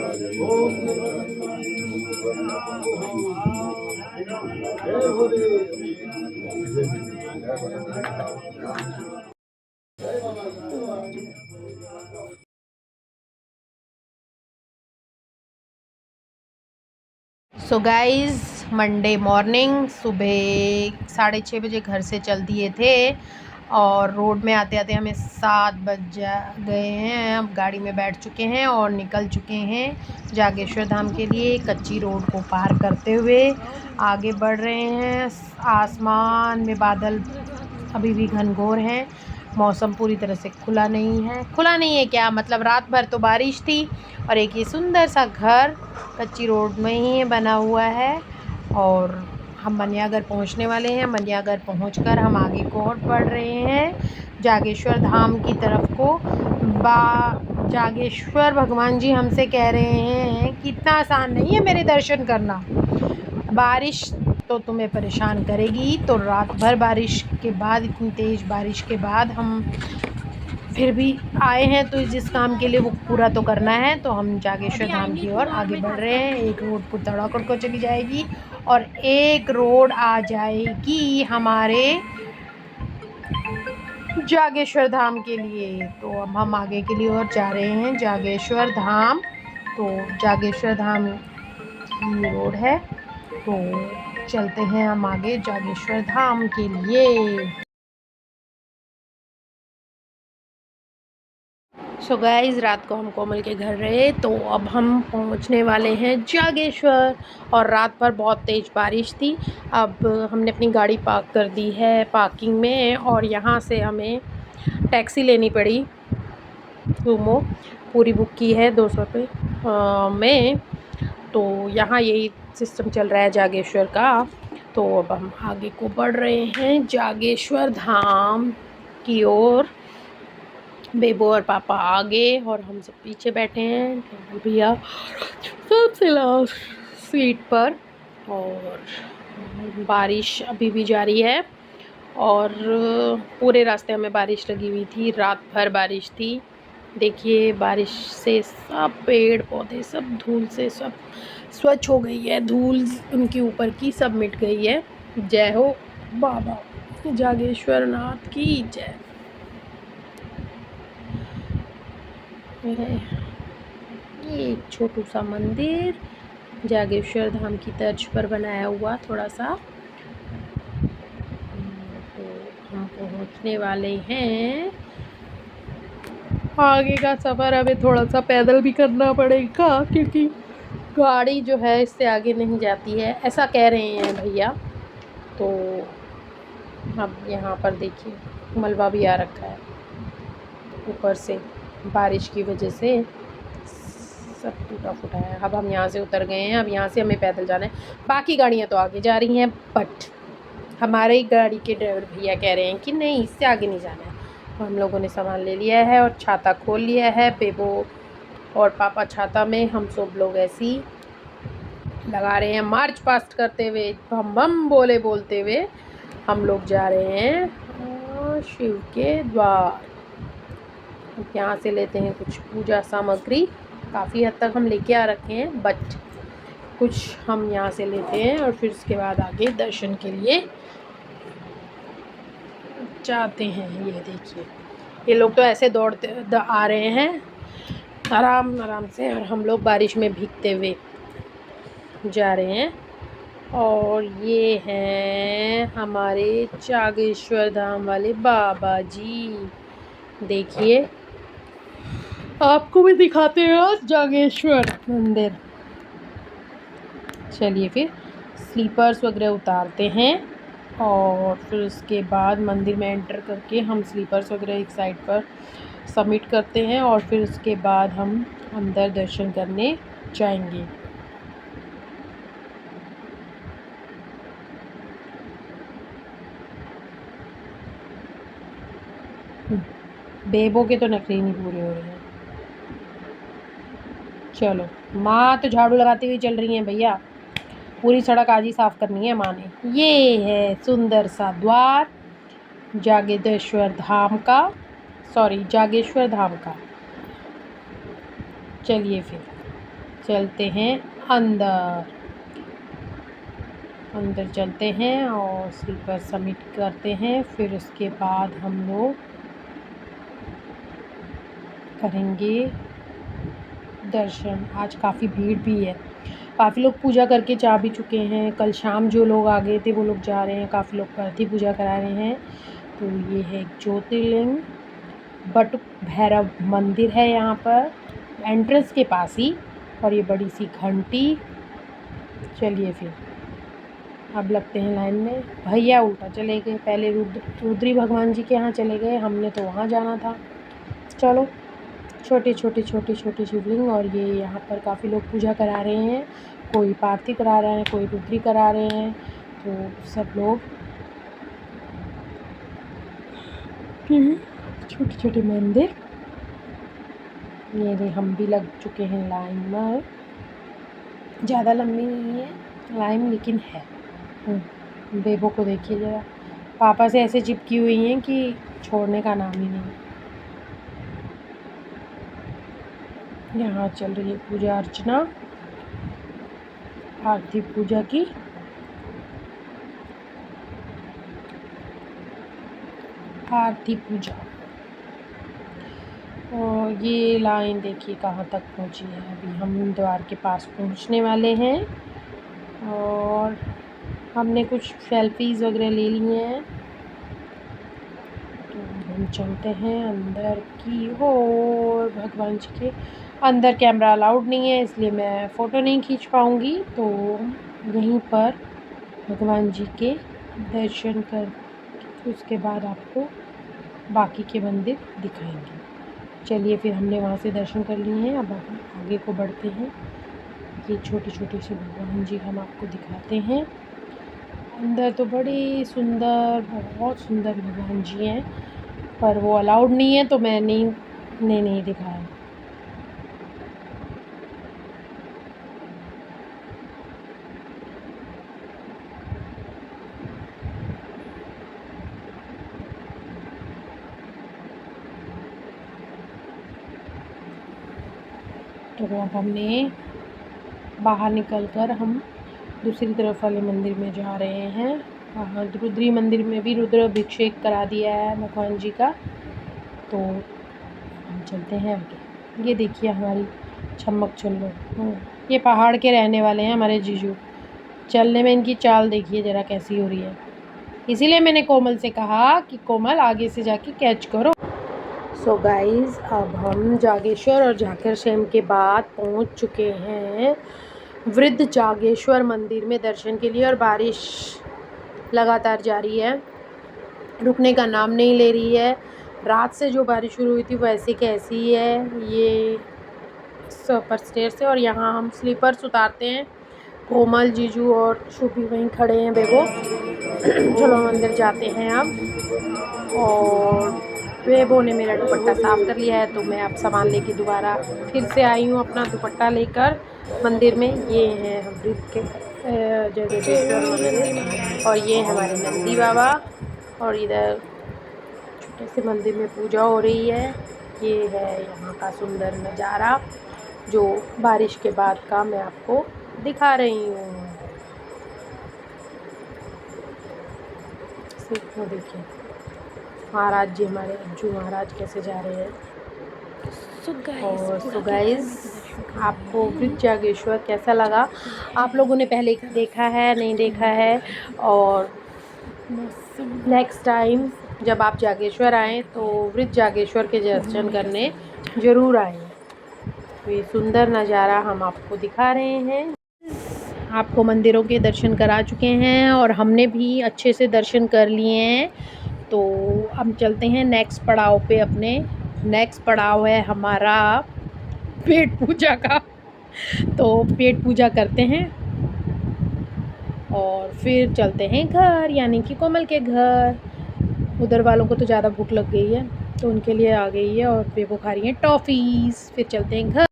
So guys, Monday morning सुबह 6:30 बजे घर से चल दिए थे और रोड में आते आते हमें 7 बज गए हैं। अब गाड़ी में बैठ चुके हैं और निकल चुके हैं जागेश्वर धाम के लिए। कच्ची रोड को पार करते हुए आगे बढ़ रहे हैं। आसमान में बादल अभी भी घनघोर हैं। मौसम पूरी तरह से खुला नहीं है क्या, मतलब रात भर तो बारिश थी। और एक ये सुंदर सा घर कच्ची रोड में ही बना हुआ है और हम मनियागढ़ पहुंचने वाले हैं। मनियागढ़ पहुंचकर हम आगे को और बढ़ रहे हैं जागेश्वर धाम की तरफ को। जागेश्वर भगवान जी हमसे कह रहे हैं कि इतना आसान नहीं है मेरे दर्शन करना, बारिश तो तुम्हें परेशान करेगी। तो रात भर बारिश के बाद, इतनी तेज़ बारिश के बाद हम फिर भी आए हैं, तो जिस काम के लिए वो पूरा तो करना है। तो हम जागेश्वर धाम की ओर आगे बढ़ रहे हैं। एक रोड पुतौड़ाकोट को चली जाएगी और एक रोड आ जाएगी हमारे जागेश्वर धाम के लिए। तो अब हम आगे के लिए और जा रहे हैं जागेश्वर धाम। तो जागेश्वर धाम की रोड है, तो चलते हैं हम आगे जागेश्वर धाम के लिए। सो गाइज़, रात को हम कोमल के घर रहे, तो अब हम पहुंचने वाले हैं जागेश्वर। और रात भर बहुत तेज़ बारिश थी। अब हमने अपनी गाड़ी पार्क कर दी है पार्किंग में और यहाँ से हमें टैक्सी लेनी पड़ी। सूमो पूरी बुक की है 200 रुपये में। तो यहाँ यही सिस्टम चल रहा है जागेश्वर का। तो अब हम आगे को बढ़ रहे हैं जागेश्वर धाम की ओर। बेबो और पापा आगे और हम सब पीछे बैठे हैं। भैया सबसे लास्ट सीट पर। और बारिश अभी भी जारी है और पूरे रास्ते हमें बारिश लगी हुई थी। रात भर बारिश थी। देखिए, बारिश से सब पेड़ पौधे, सब धूल से सब स्वच्छ हो गई है। धूल उनके ऊपर की सब मिट गई है। जय हो बाबा जागेश्वर नाथ की जय। ये एक छोटू सा मंदिर जागेश्वर धाम की तर्ज पर बनाया हुआ थोड़ा सा। तो हम पहुंचने वाले हैं। आगे का सफ़र हमें थोड़ा सा पैदल भी करना पड़ेगा क्योंकि गाड़ी जो है इससे आगे नहीं जाती है, ऐसा कह रहे हैं भैया। तो अब यहाँ पर देखिए मलबा भी आ रखा है ऊपर से, बारिश की वजह से सब टूटा फूटा है। अब हम यहाँ से उतर गए हैं। अब यहाँ से हमें पैदल जाना है। बाकी गाड़ियाँ तो आगे जा रही हैं, बट हमारे गाड़ी के ड्राइवर भैया कह रहे हैं कि नहीं, इससे आगे नहीं जाना है। तो हम लोगों ने सामान ले लिया है और छाता खोल लिया है। बेबो और पापा छाता में, हम सब लोग ऐसी लगा रहे हैं। मार्च पास्ट करते हुए, बम बम बोले बोलते हुए हम लोग जा रहे हैं शिव के द्वार। यहाँ से लेते हैं कुछ पूजा सामग्री। काफ़ी हद तक हम लेके आ रखे हैं, बट कुछ हम यहाँ से लेते हैं और फिर उसके बाद आगे दर्शन के लिए जाते हैं। ये देखिए, ये लोग तो ऐसे दौड़ते आ रहे हैं आराम आराम से, और हम लोग बारिश में भीगते हुए जा रहे हैं। और ये हैं हमारे जागेश्वर धाम वाले बाबा जी। देखिए, आपको भी दिखाते हैं आज जागेश्वर मंदिर। चलिए फिर स्लीपर्स वगैरह उतारते हैं और फिर उसके बाद मंदिर में एंटर करके हम स्लीपर्स वगैरह एक साइड पर सबमिट करते हैं और फिर उसके बाद हम अंदर दर्शन करने जाएंगे। बेबो के तो नखरे नहीं पूरे हो रहे हैं। चलो, माँ तो झाड़ू लगाती हुई चल रही हैं भैया, पूरी सड़क आज ही साफ़ करनी है माँ ने। ये है सुंदर सा द्वार जागेश्वर धाम का, जागेश्वर धाम का। चलिए फिर चलते हैं अंदर। अंदर चलते हैं और स्लीपर सबमिट करते हैं। फिर उसके बाद हम लोग करेंगे दर्शन। आज काफ़ी भीड़ भी है, काफ़ी लोग पूजा करके जा भी चुके हैं। कल शाम जो लोग आ गए थे वो लोग जा रहे हैं, काफ़ी लोग पार्थी पूजा करा रहे हैं। तो ये है एक ज्योतिर्लिंग, बटुक भैरव मंदिर है यहाँ पर एंट्रेंस के पास ही, और ये बड़ी सी घंटी। चलिए फिर अब लगते हैं लाइन में। भैया उल्टा चले गए, पहले रुद्री भगवान जी के यहाँ चले गए, हमने तो वहाँ जाना था। चलो, छोटे छोटे शिवलिंग, और ये यहाँ पर काफ़ी लोग पूजा करा रहे हैं। कोई पार्थी करा रहे हैं, कोई रुद्री करा रहे हैं। तो सब लोग छोटे छोटे मंदिर। ये हम भी लग चुके हैं लाइन में। ज़्यादा लंबी नहीं है लाइन, लेकिन है। बेबो को देखिए ज़रा, पापा से ऐसे चिपकी हुई हैं कि छोड़ने का नाम ही नहीं। यहाँ चल रही है पूजा अर्चना, आरती पूजा की। आरती पूजा, और ये लाइन देखिए कहाँ तक पहुँची है। अभी हम द्वार के पास पहुँचने वाले हैं, और हमने कुछ सेल्फीज़ वगैरह ले ली हैं। तो हम चलते हैं अंदर की ओर। भगवान जी के अंदर कैमरा अलाउड नहीं है, इसलिए मैं फ़ोटो नहीं खींच पाऊँगी। तो यहीं पर भगवान जी के दर्शन कर उसके बाद आपको बाकी के मंदिर दिखाएंगे। चलिए फिर हमने वहाँ से दर्शन कर लिए हैं, अब हम आगे को बढ़ते हैं। ये छोटे छोटे से भगवान जी हम आपको दिखाते हैं। अंदर तो बड़े सुंदर, बहुत सुंदर भगवान जी हैं, पर वो अलाउड नहीं है तो मैं नहीं दिखाया। तो अब हमने बाहर निकलकर हम दूसरी तरफ वाले मंदिर में जा रहे हैं। रुद्री मंदिर में भी रुद्र अभिषेक करा दिया है भगवान जी का। तो हम चलते हैं आगे। ये देखिए हमारी छम्मक छल्लो, ये पहाड़ के रहने वाले हैं हमारे जीजू। चलने में इनकी चाल देखिए ज़रा कैसी हो रही है। इसीलिए मैंने कोमल से कहा कि कोमल आगे से जाके कैच करो। सो गाइज़, अब हम जागेश्वर और झाकर शेम के बाद पहुंच चुके हैं वृद्ध जागेश्वर मंदिर में दर्शन के लिए। और बारिश लगातार जारी है, रुकने का नाम नहीं ले रही है। रात से जो बारिश शुरू हुई थी वो ऐसी कैसी है। ये सुपर स्टेयर से, और यहाँ हम स्लीपर्स उतारते हैं। कोमल, जीजू और शुभी वहीं खड़े हैं बेबो। चलो मंदिर जाते हैं अब। और बेबो ने मेरा दुपट्टा साफ़ कर लिया है, तो मैं अब सामान लेके दोबारा फिर से आई हूँ अपना दुपट्टा लेकर मंदिर में। ये हैं हम वृद्ध के जगदीश्वर मंदिर, और ये हमारे नंदी बाबा, और इधर छोटे से मंदिर में पूजा हो रही है। ये है यहाँ का सुंदर नज़ारा, जो बारिश के बाद का मैं आपको दिखा रही हूँ। सिर्फ वो देखिए महाराज जी, हमारे अज्जू महाराज कैसे जा रहे हैं। और सो गाइस, आपको वृद्ध जागेश्वर कैसा लगा? आप लोगों ने पहले देखा है, नहीं देखा है? और नेक्स्ट टाइम जब आप जागेश्वर आएँ तो वृद्ध जागेश्वर के दर्शन करने ज़रूर आएँ। तो ये सुंदर नज़ारा हम आपको दिखा रहे हैं। आपको मंदिरों के दर्शन करा चुके हैं, और हमने भी अच्छे से दर्शन कर लिए हैं। तो हम चलते हैं नेक्स्ट पड़ाव पे। अपने नेक्स्ट पड़ाव है हमारा पेट पूजा का। तो पेट पूजा करते हैं और फिर चलते हैं घर, यानी कि कोमल के घर। उधर वालों को तो ज़्यादा भूख लग गई है, तो उनके लिए आ गई है, और बेबो खा रही है टॉफ़ीज़। फिर चलते हैं घर।